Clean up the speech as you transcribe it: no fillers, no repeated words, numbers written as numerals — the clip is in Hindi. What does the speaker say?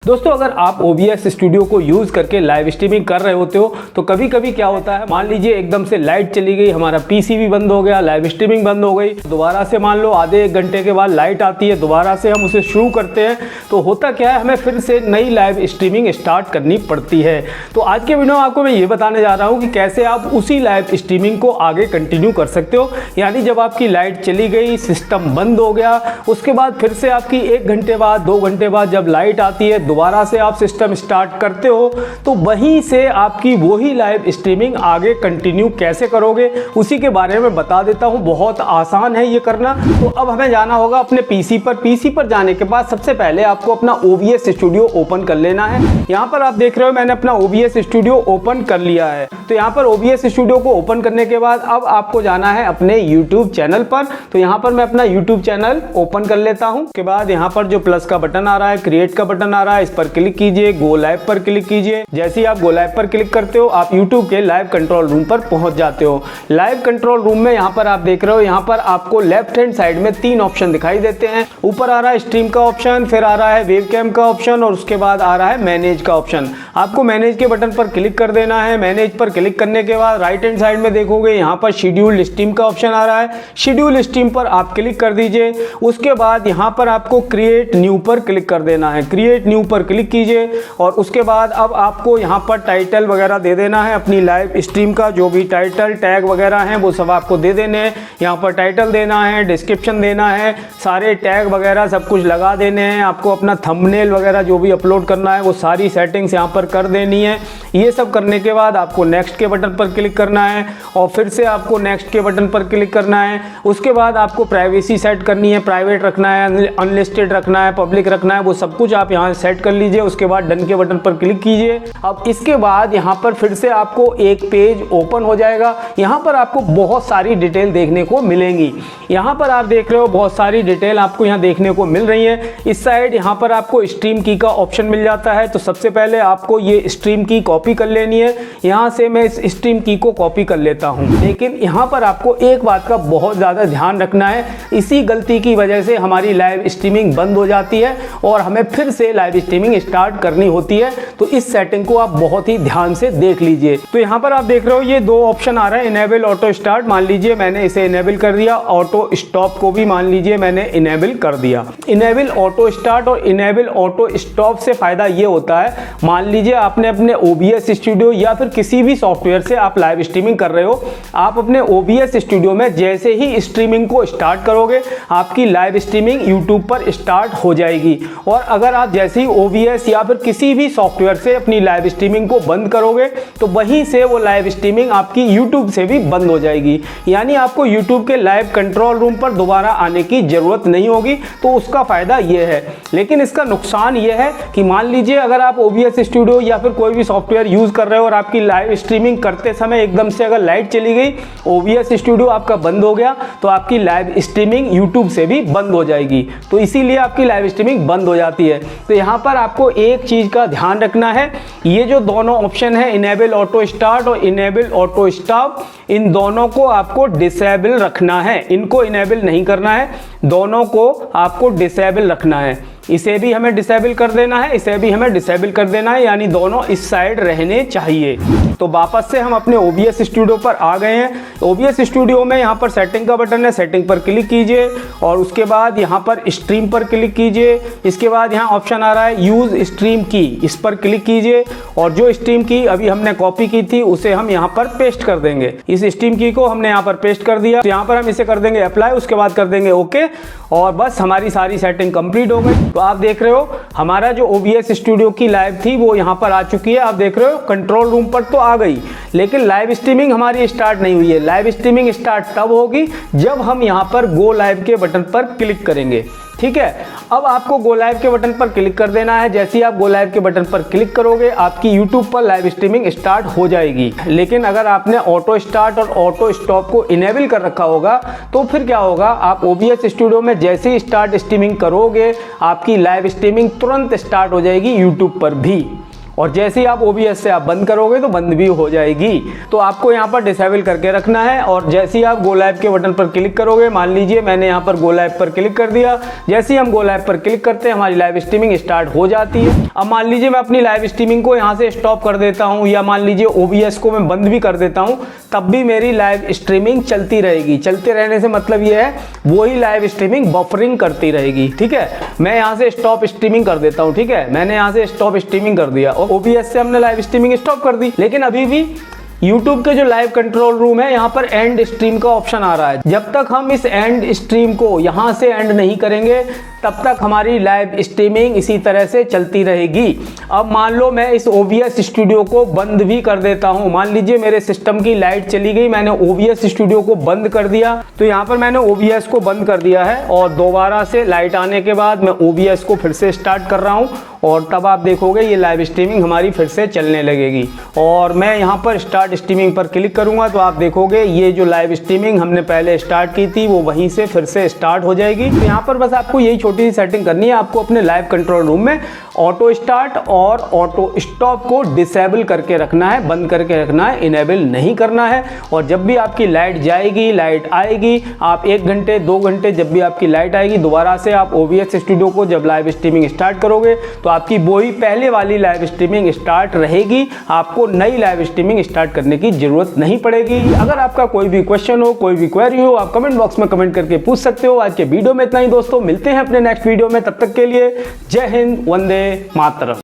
दोस्तों, अगर आप OBS स्टूडियो को यूज़ करके लाइव स्ट्रीमिंग कर रहे होते हो तो कभी कभी क्या होता है, मान लीजिए एकदम से लाइट चली गई, हमारा PC भी बंद हो गया, लाइव स्ट्रीमिंग बंद हो गई, दोबारा से मान लो आधे एक घंटे के बाद लाइट आती है, दोबारा से हम उसे शुरू करते हैं तो होता क्या है, हमें फिर से नई लाइव स्ट्रीमिंग स्टार्ट करनी पड़ती है। तो आज के वीडियो में आपको मैं ये बताने जा रहा हूँ कि कैसे आप उसी लाइव स्ट्रीमिंग को आगे कंटिन्यू कर सकते हो। यानी जब आपकी लाइट चली गई, सिस्टम बंद हो गया, उसके बाद फिर से आपकी 1 घंटे बाद 2 घंटे बाद जब लाइट आती है, दोबारा से आप सिस्टम स्टार्ट करते हो तो वहीं से आपकी वही लाइव स्ट्रीमिंग आगे कंटिन्यू कैसे करोगे उसी के बारे में बता देता हूं। बहुत आसान है ये करना। तो अब हमें जाना होगा अपने पीसी पर जाने के बाद सबसे पहले आपको अपना OBS स्टूडियो ओपन कर लेना है। यहां पर आप देख रहे हो मैंने अपना OBS स्टूडियो ओपन कर लिया है। तो यहां पर OBS स्टूडियो को ओपन करने के बाद अब आपको जाना है अपने YouTube चैनल पर। तो यहां पर मैं अपना YouTube चैनल ओपन कर लेता हूं। उसके बाद यहां पर जो प्लस का बटन आ रहा है, क्रिएट का बटन आ रहा है, इस पर क्लिक कीजिए, गो लाइव पर क्लिक कीजिए। जैसे ही आप गो लाइव पर क्लिक करते हो आप YouTube के लाइव कंट्रोल रूम पर पहुंच जाते हो। लाइव कंट्रोल रूम में यहां पर आप देख रहे हो, यहां पर आपको लेफ्ट हैंड साइड में 3 ऑप्शन दिखाई देते हैं। ऊपर आ रहा है स्ट्रीम का ऑप्शन, फिर आ रहा है वेबकैम का ऑप्शन और उसके बाद आ रहा है मैनेज का ऑप्शन। आपको मैनेज के बटन पर क्लिक कर देना है। मैनेज पर क्लिक करने के बाद राइट हैंड साइड में देखोगे यहां पर शेड्यूल्ड स्ट्रीम का ऑप्शन आ रहा है। शेड्यूल स्ट्रीम पर आप क्लिक कर दीजिए। उसके बाद यहां पर आपको क्रिएट न्यू पर क्लिक कर देना है। क्रिएट न्यू पर क्लिक कीजिए और उसके बाद अब आपको यहाँ पर टाइटल वगैरह दे देना है अपनी लाइव स्ट्रीम का। जो भी टाइटल टैग वगैरह हैं वो सब आपको दे देने हैं। यहाँ पर टाइटल देना है, डिस्क्रिप्शन देना है, सारे टैग वगैरह सब कुछ लगा देने हैं। आपको अपना थंबनेल वगैरह जो भी अपलोड करना है वो सारी सेटिंग्स यहाँ पर कर देनी है। ये सब करने के बाद आपको नेक्स्ट के बटन पर क्लिक करना है और फिर से आपको नेक्स्ट के बटन पर क्लिक करना है। उसके बाद आपको प्राइवेसी सेट करनी है, प्राइवेट रखना है, अनलिस्टेड रखना है, पब्लिक रखना है, वो सब कुछ आप यहाँ सेट कर लीजिए। उसके बाद डन के बटन पर क्लिक कीजिए। अब इसके बाद यहाँ पर फिर से आपको एक पेज ओपन हो जाएगा। यहाँ पर आपको बहुत सारी डिटेल देखने को मिलेंगी। यहाँ पर आप देख रहे हो बहुत सारी डिटेल आपको यहाँ देखने को मिल रही है। इस साइड यहाँ पर आपको स्ट्रीम की का ऑप्शन मिल जाता है। तो सबसे पहले आपको ये स्ट्रीम की कॉपी कर लेनी है। यहाँ से मैं इस स्ट्रीम की को कॉपी कर लेता हूँ। लेकिन यहाँ पर आपको एक बात का बहुत ज़्यादा ध्यान रखना है। इसी गलती की वजह से हमारी लाइव स्ट्रीमिंग बंद हो जाती है और हमें फिर से लाइव स्ट्रीमिंग स्टार्ट करनी होती है। तो इस सेटिंग को आप बहुत ही ध्यान से देख लीजिए। तो यहाँ पर आप देख रहे हो ये 2 ऑप्शन आ रहा है, इनेबल ऑटो स्टार्ट। मान लीजिए मैंने इसे इनेबल कर दिया। ऑटो स्टॉप को भी मान लीजिए मैंने इनेबल कर दिया। इनेबल ऑटो स्टार्ट और इनेबल ऑटो स्टॉप से फायदा ये होता है, मान लीजिए आपने अपने OBS स्टूडियो या फिर किसी भी सॉफ्टवेयर से आप लाइव स्ट्रीमिंग कर रहे हो। आप अपने OBS स्टूडियो में जैसे ही स्ट्रीमिंग को स्टार्ट करोगे आपकी लाइव स्ट्रीमिंग यूट्यूब पर स्टार्ट हो जाएगी। और अगर आप जैसे ही OBS या फिर किसी भी सॉफ्टवेयर से अपनी लाइव स्ट्रीमिंग को बंद करोगे तो वहीं से वो लाइव स्ट्रीमिंग आपकी YouTube से भी बंद हो जाएगी। यानी आपको YouTube के लाइव कंट्रोल रूम पर दोबारा आने की जरूरत नहीं होगी। तो उसका फायदा ये है। लेकिन इसका नुकसान ये है कि मान लीजिए अगर आप OBS स्टूडियो या फिर कोई भी सॉफ्टवेयर यूज कर रहे हो और आपकी लाइव स्ट्रीमिंग करते समय एकदम से अगर लाइट चली गई, OBS स्टूडियो आपका बंद हो गया तो आपकी लाइव स्ट्रीमिंग YouTube से भी बंद हो जाएगी। तो इसीलिए आपकी लाइव स्ट्रीमिंग बंद हो जाती है। तो यहाँ पर आपको एक चीज का ध्यान रखना है, ये जो दोनों ऑप्शन है इनेबल ऑटो स्टार्ट और इनेबल ऑटो स्टॉप, इन दोनों को आपको डिसेबल रखना है। इनको इनेबल नहीं करना है, दोनों को आपको डिसेबल रखना है। इसे भी हमें डिसेबल कर देना है, इसे भी हमें डिसेबल कर देना है, यानी दोनों इस साइड रहने चाहिए। तो वापस से हम अपने OBS स्टूडियो पर आ गए हैं। OBS स्टूडियो में यहाँ पर सेटिंग का बटन है, सेटिंग पर क्लिक कीजिए और उसके बाद यहाँ पर स्ट्रीम पर क्लिक कीजिए। इसके बाद यहाँ ऑप्शन आ रहा है यूज स्ट्रीम की, इस पर क्लिक कीजिए और जो स्ट्रीम की अभी हमने कॉपी की थी उसे हम यहाँ पर पेस्ट कर देंगे। इस स्ट्रीम की को हमने यहाँ पर पेस्ट कर दिया। तो यहाँ पर हम इसे कर देंगे अप्लाई, उसके बाद कर देंगे ओके और बस हमारी सारी सेटिंग कंप्लीट हो गई। तो आप देख रहे हो हमारा जो OBS स्टूडियो की लाइव थी वो यहाँ पर आ चुकी है। आप देख रहे हो कंट्रोल रूम पर तो आ गई, लेकिन लाइव स्ट्रीमिंग हमारी स्टार्ट नहीं हुई है। लाइव स्ट्रीमिंग स्टार्ट तब होगी जब हम यहाँ पर गो लाइव के बटन पर क्लिक करेंगे। ठीक है, अब आपको गो लाइव के बटन पर क्लिक कर देना है। जैसे ही आप गो लाइव के बटन पर क्लिक करोगे आपकी YouTube पर लाइव स्ट्रीमिंग स्टार्ट हो जाएगी। लेकिन अगर आपने ऑटो स्टार्ट और ऑटो स्टॉप को इनेबल कर रखा होगा तो फिर क्या होगा, आप OBS स्टूडियो में जैसे ही स्टार्ट स्ट्रीमिंग करोगे आपकी लाइव स्ट्रीमिंग तुरंत स्टार्ट हो जाएगी YouTube पर भी। और जैसे ही आप OBS से आप बंद करोगे तो बंद भी हो जाएगी। तो आपको यहाँ पर डिसेबल करके रखना है और जैसे ही आप गो लाइव के बटन पर क्लिक करोगे, मान लीजिए मैंने यहाँ पर गो लाइव पर क्लिक कर दिया, जैसे ही हम गो लाइव पर क्लिक करते हैं हमारी लाइव स्ट्रीमिंग स्टार्ट हो जाती है। अब मान लीजिए मैं अपनी लाइव स्ट्रीमिंग को यहाँ से स्टॉप कर देता हूँ या मान लीजिए OBS को मैं बंद भी कर देता हूँ, तब भी मेरी लाइव स्ट्रीमिंग चलती रहेगी। चलते रहने से मतलब ये है वही लाइव स्ट्रीमिंग बफरिंग करती रहेगी। ठीक है, मैं यहाँ से स्टॉप स्ट्रीमिंग कर देता हूँ। ठीक है, मैंने यहाँ से स्टॉप स्ट्रीमिंग कर दिया और OBS से हमने लाइव स्ट्रीमिंग स्टॉप कर दी, लेकिन अभी भी YouTube के जो लाइव कंट्रोल रूम है यहाँ पर एंड स्ट्रीम का ऑप्शन आ रहा है। जब तक हम इस एंड स्ट्रीम को यहाँ से एंड नहीं करेंगे तब तक हमारी लाइव स्ट्रीमिंग इसी तरह से चलती रहेगी। अब मान लो मैं इस OBS स्टूडियो को बंद भी कर देता हूँ, मान लीजिए मेरे सिस्टम की लाइट चली गई, मैंने OBS स्टूडियो को बंद कर दिया, तो यहाँ पर मैंने OBS को बंद कर दिया है और दोबारा से लाइट आने के बाद मैं OBS को फिर से स्टार्ट कर रहा हूँ और तब आप देखोगे ये लाइव स्ट्रीमिंग हमारी फिर से चलने लगेगी। और मैं यहाँ पर स्टार्ट स्ट्रीमिंग पर क्लिक करूँगा तो आप देखोगे ये जो लाइव स्ट्रीमिंग हमने पहले स्टार्ट की थी वो वहीं से फिर से स्टार्ट हो जाएगी। तो यहाँ पर बस आपको यही छोटी सी सेटिंग करनी है, आपको अपने लाइव कंट्रोल रूम में ऑटो स्टार्ट और ऑटो स्टॉप को डिसेबल करके रखना है, बंद करके रखना है, इनेबल नहीं करना है। और जब भी आपकी लाइट जाएगी, लाइट आएगी, आप 1 घंटे 2 घंटे जब भी आपकी लाइट आएगी दोबारा से आप OBS स्टूडियो को जब लाइव स्ट्रीमिंग स्टार्ट करोगे तो आपकी वही पहले वाली लाइव स्ट्रीमिंग स्टार्ट रहेगी, आपको नई लाइव स्ट्रीमिंग स्टार्ट करने की जरूरत नहीं पड़ेगी। अगर आपका कोई भी क्वेश्चन हो, कोई भी क्वेरी हो, आप कमेंट बॉक्स में कमेंट करके पूछ सकते हो। आज के वीडियो में इतना ही दोस्तों, मिलते हैं अपने नेक्स्ट वीडियो में, तब तक के लिए जय हिंद, वंदे मातरम।